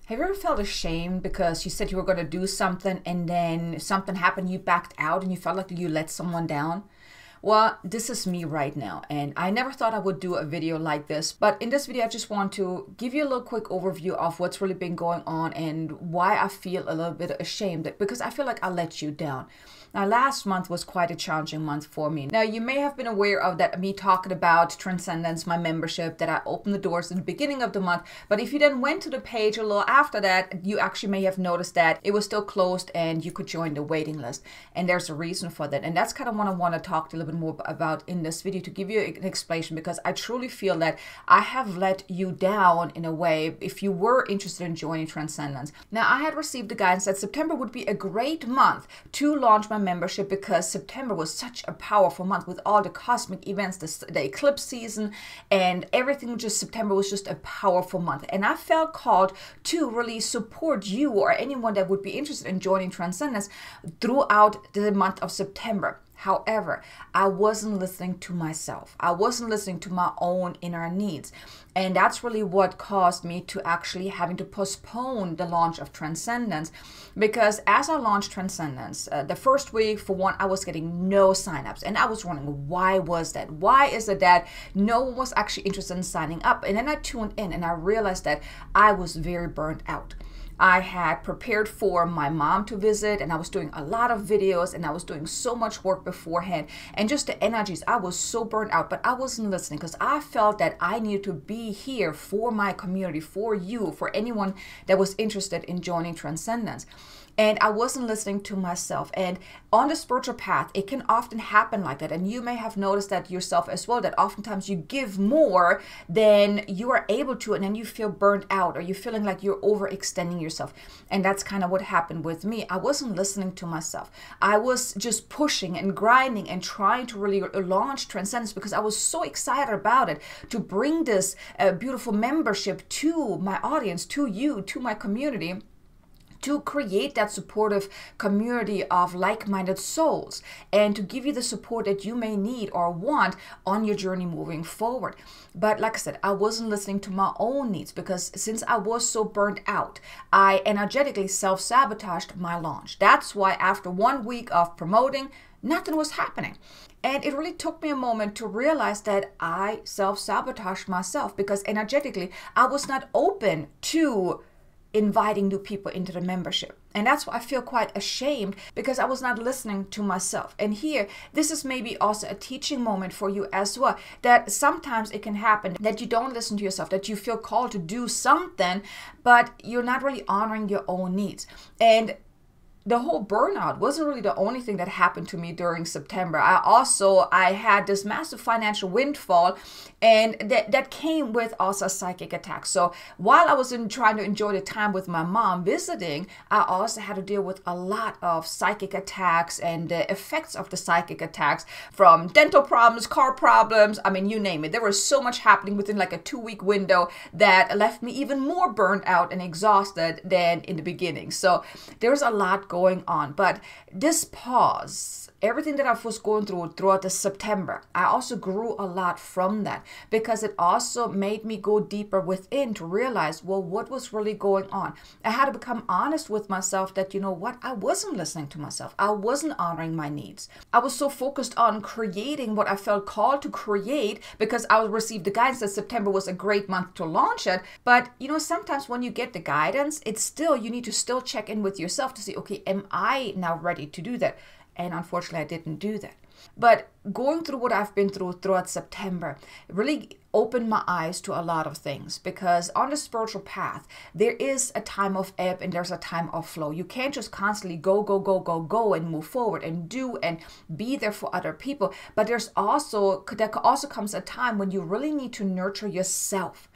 Have you ever felt ashamed because you said you were going to do something and then something happened, you backed out and you felt like you let someone down? Well, this is me right now, and I never thought I would do a video like this, but in this video I just want to give you a little quick overview of what's really been going on and why I feel a little bit ashamed, because I feel like I let you down. Now, last month was quite a challenging month for me. Now, you may have been aware of that, me talking about Transcendence, my membership, that I opened the doors in the beginning of the month. But if you then went to the page a little after that, you actually may have noticed that it was still closed and you could join the waiting list. And there's a reason for that. And that's kind of what I want to talk to you a little bit more about in this video, to give you an explanation, because I truly feel that I have let you down in a way if you were interested in joining Transcendence. Now, I had received the guidance that September would be a great month to launch my membership, because September was such a powerful month with all the cosmic events, the eclipse season and everything. Just September was just a powerful month, and I felt called to really support you or anyone that would be interested in joining Transcendence throughout the month of September. However, I wasn't listening to myself. I wasn't listening to my own inner needs. And that's really what caused me to actually having to postpone the launch of Transcendence. Because as I launched Transcendence, the first week, for one, I was getting no signups. And I was wondering, why was that? Why is it that no one was actually interested in signing up? And then I tuned in and I realized that I was very burnt out. I had prepared for my mom to visit, and I was doing a lot of videos, and I was doing so much work beforehand, and just the energies, I was so burnt out, but I wasn't listening because I felt that I needed to be here for my community, for you, for anyone that was interested in joining Transcendence. And I wasn't listening to myself. And on the spiritual path, it can often happen like that. And you may have noticed that yourself as well, that oftentimes you give more than you are able to, and then you feel burnt out, or you're feeling like you're overextending yourself. And that's kind of what happened with me. I wasn't listening to myself. I was just pushing and grinding and trying to really launch Transcendence because I was so excited about it, to bring this beautiful membership to my audience, to you, to my community, to create that supportive community of like-minded souls, and to give you the support that you may need or want on your journey moving forward. But like I said, I wasn't listening to my own needs, because since I was so burnt out, I energetically self-sabotaged my launch. That's why after 1 week of promoting, nothing was happening. And it really took me a moment to realize that I self-sabotaged myself, because energetically, I was not open to inviting new people into the membership. And that's why I feel quite ashamed, because I was not listening to myself. And here, this is maybe also a teaching moment for you as well, that sometimes it can happen that you don't listen to yourself, that you feel called to do something, but you're not really honoring your own needs. And the whole burnout wasn't really the only thing that happened to me during September. I had this massive financial windfall, and that came with also a psychic attack. So while I was trying to enjoy the time with my mom visiting, I also had to deal with a lot of psychic attacks and the effects of the psychic attacks, from dental problems, car problems, I mean, you name it. There was so much happening within like a 2-week window that left me even more burnt out and exhausted than in the beginning. So there's a lot going on. But this pause, everything that I was going through throughout the September, I also grew a lot from that, because it also made me go deeper within to realize, well, what was really going on. I had to become honest with myself that, you know what, I wasn't listening to myself. I wasn't honoring my needs. I was so focused on creating what I felt called to create, because I received the guidance that September was a great month to launch it. But you know, sometimes when you get the guidance, it's still, you need to still check in with yourself to see, okay, am I now ready to do that? And unfortunately, I didn't do that. But going through what I've been through throughout September really opened my eyes to a lot of things, because on the spiritual path, there is a time of ebb and there's a time of flow. You can't just constantly go and move forward and do and be there for other people. But there also comes a time when you really need to nurture yourself.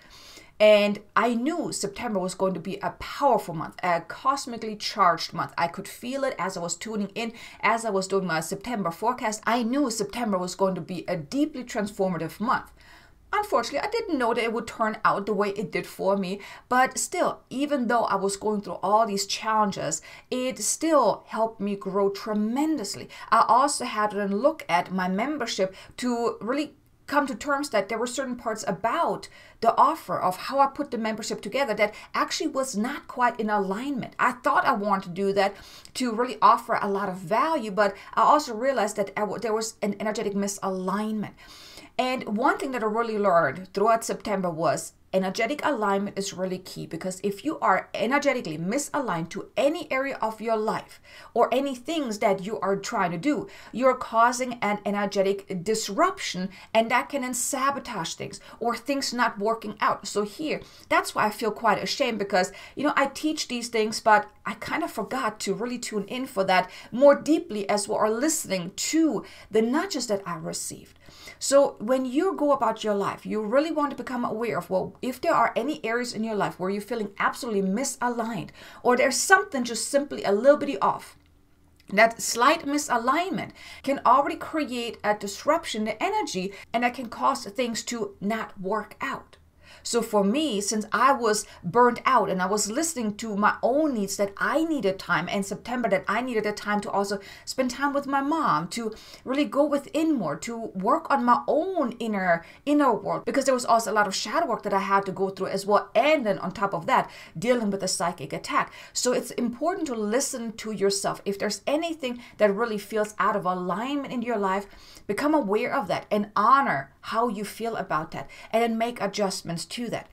And I knew September was going to be a powerful month, a cosmically charged month. I could feel it as I was tuning in, as I was doing my September forecast. I knew September was going to be a deeply transformative month. Unfortunately, I didn't know that it would turn out the way it did for me, but still, even though I was going through all these challenges, it still helped me grow tremendously. I also had to look at my membership to really come to terms that there were certain parts about the offer of how I put the membership together that actually was not quite in alignment. I thought I wanted to do that to really offer a lot of value, but I also realized that there was an energetic misalignment. And one thing that I really learned throughout September was energetic alignment is really key, because if you are energetically misaligned to any area of your life or any things that you are trying to do, you're causing an energetic disruption, and that can then sabotage things or things not working out. So here, that's why I feel quite ashamed, because, I teach these things, but I kind of forgot to really tune in for that more deeply as we are listening to the nudges that I received. So when you go about your life, you really want to become aware of, well, if there are any areas in your life where you're feeling absolutely misaligned, or there's something just simply a little bit off, that slight misalignment can already create a disruption in the energy, and that can cause things to not work out. So for me, since I was burnt out and I was listening to my own needs, that I needed time, and September that I needed a time to also spend time with my mom, to really go within more, to work on my own inner world, because there was also a lot of shadow work that I had to go through as well. And then on top of that, dealing with a psychic attack. So it's important to listen to yourself. If there's anything that really feels out of alignment in your life, become aware of that and honor how you feel about that, and then make adjustments to that.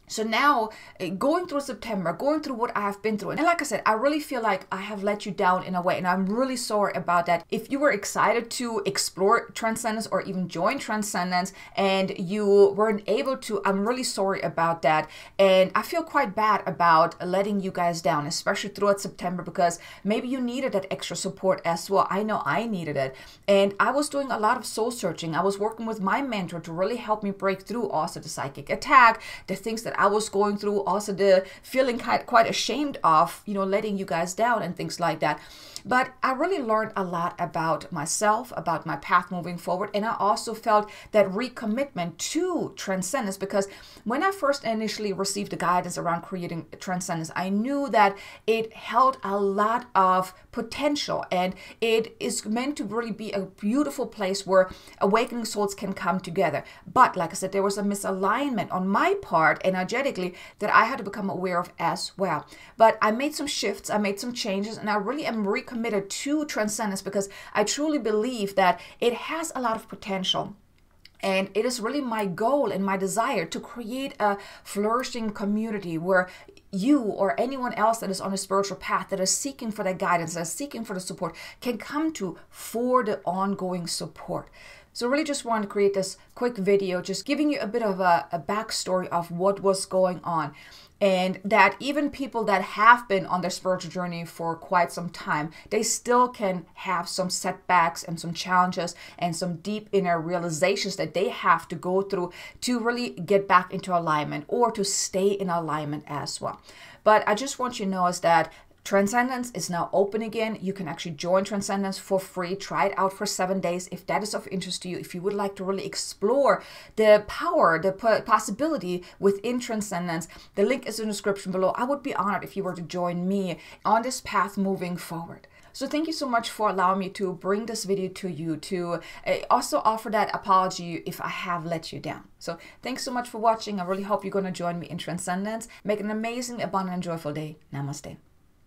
So now, going through September, going through what I have been through, and like I said, I really feel like I have let you down in a way, and I'm really sorry about that. If you were excited to explore Transcendence or even join Transcendence and you weren't able to, I'm really sorry about that. And I feel quite bad about letting you guys down, especially throughout September, because maybe you needed that extra support as well. I know I needed it. And I was doing a lot of soul searching. I was working with my mentor to really help me break through also the psychic attack, the things that I was going through, also the feeling quite ashamed of, letting you guys down and things like that. But I really learned a lot about myself, about my path moving forward. And I also felt that recommitment to Transcendence, because when I first initially received the guidance around creating Transcendence, I knew that it held a lot of potential, and it is meant to really be a beautiful place where awakening souls can come together. But like I said, there was a misalignment on my part energetically that I had to become aware of as well. But I made some shifts, I made some changes, and I really am recommitted to Transcendence, because I truly believe that it has a lot of potential. And it is really my goal and my desire to create a flourishing community where you or anyone else that is on a spiritual path, that is seeking for that guidance, that is seeking for the support, can come to for the ongoing support. So really just wanted to create this quick video, just giving you a bit of a backstory of what was going on. And that even people that have been on their spiritual journey for quite some time, they still can have some setbacks and some challenges and some deep inner realizations that they have to go through to really get back into alignment, or to stay in alignment as well. But I just want you to know is that Transcendence is now open again. You can actually join Transcendence for free. Try it out for 7 days if that is of interest to you. If you would like to really explore the power, the possibility within Transcendence, the link is in the description below. I would be honored if you were to join me on this path moving forward. So thank you so much for allowing me to bring this video to you, to also offer that apology if I have let you down. So thanks so much for watching. I really hope you're going to join me in Transcendence. Make an amazing, abundant, and joyful day. Namaste.